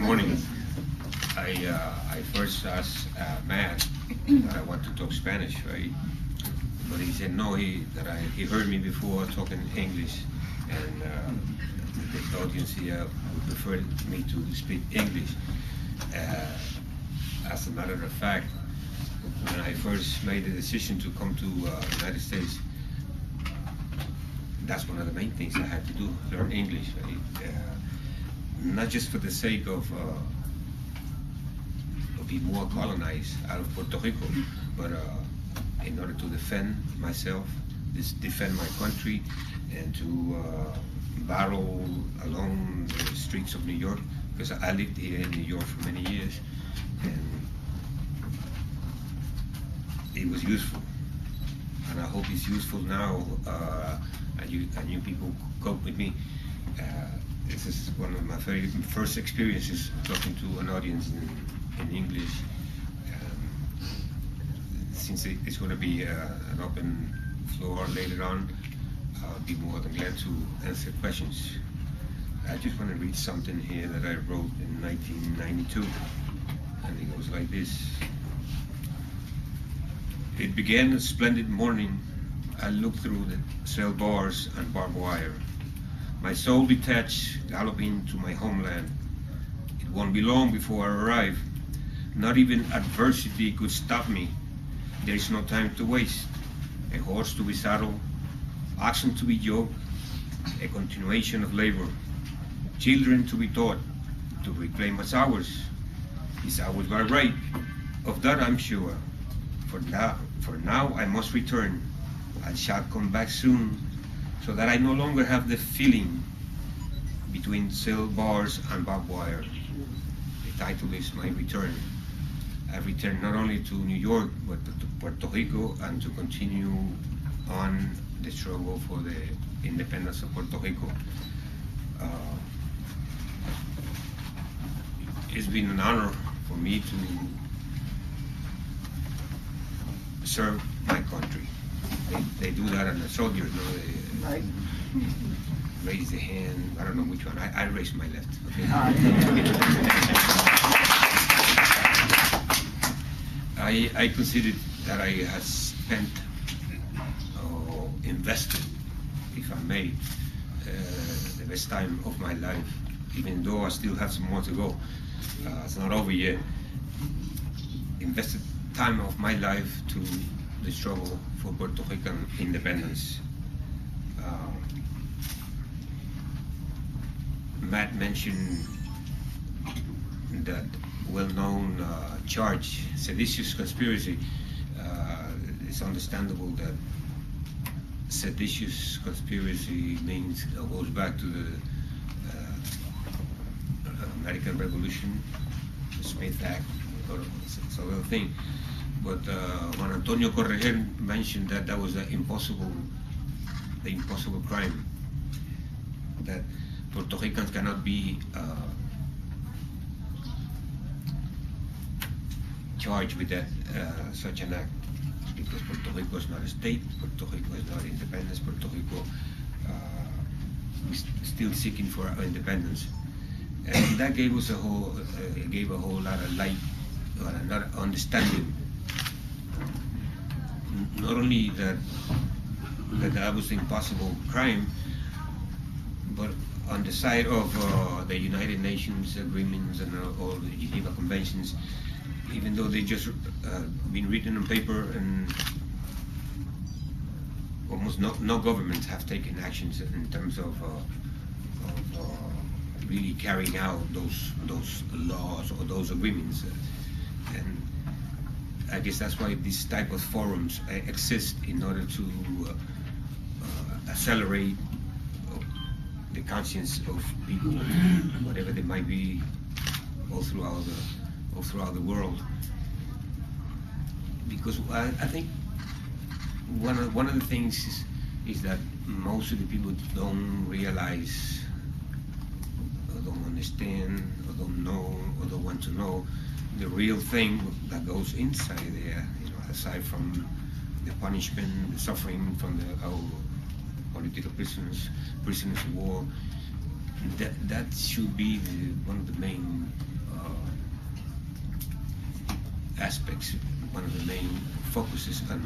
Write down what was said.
morning. I first asked Matt that I want to talk Spanish, right? But he said no. He heard me before talking English, and the audience here would prefer me to speak English. As a matter of fact, when I first made the decision to come to the United States, that's one of the main things I had to do, learn English, right? Not just for the sake of be more colonized out of Puerto Rico, but in order to defend myself, defend my country, and to battle along the streets of New York, because I lived here in New York for many years, and it was useful, and I hope it's useful now. And you people cope with me. This is one of my very first experiences talking to an audience in English. Since it's going to be an open floor later on, I'll be more than glad to answer questions. I just want to read something here that I wrote in 1992, and it goes like this. It began a splendid morning. I looked through the cell bars and barbed wire. My soul detached, galloping to my homeland. It won't be long before I arrive. Not even adversity could stop me. There is no time to waste. A horse to be saddled, oxen to be yoked, a continuation of labor. Children to be taught to reclaim what's ours. It's ours by right. Of that I'm sure. For now I must return. I shall come back soon, so that I no longer have the feeling between cell bars and barbed wire. The title is My Return. I return not only to New York, but to Puerto Rico, and to continue on the struggle for the independence of Puerto Rico. It's been an honor for me to serve my country. They do that on the soldiers, you know, they raise the hand. I don't know which one. I raised my left. Okay. I considered that I had spent or invested, if I may, the best time of my life, even though I still have some more to go. It's not over yet. Invested time of my life to the struggle for Puerto Rican independence. Matt mentioned that well-known charge, seditious conspiracy. It's understandable that seditious conspiracy means goes back to the American Revolution, the Smith Act, sort of thing. But Juan Antonio Correger mentioned that was the impossible crime, that Puerto Ricans cannot be charged with that such an act, because Puerto Rico is not a state, Puerto Rico is not independence, Puerto Rico is still seeking for our independence, and that gave us a whole lot of light, or another understanding. Not only that was the impossible crime, but on the side of the United Nations agreements and all the Geneva Conventions, even though they just been written on paper, and almost no governments have taken actions in terms of really carrying out those laws or those agreements, and I guess that's why this type of forums exist, in order to accelerate the conscience of people, whatever they might be, all throughout the world. Because I think one of the things is that most of the people don't realize, or don't understand, or don't know, or don't want to know the real thing that goes inside there, you know, aside from the punishment, the suffering from our political prisoners of war, that should be one of the main aspects, one of the main focuses on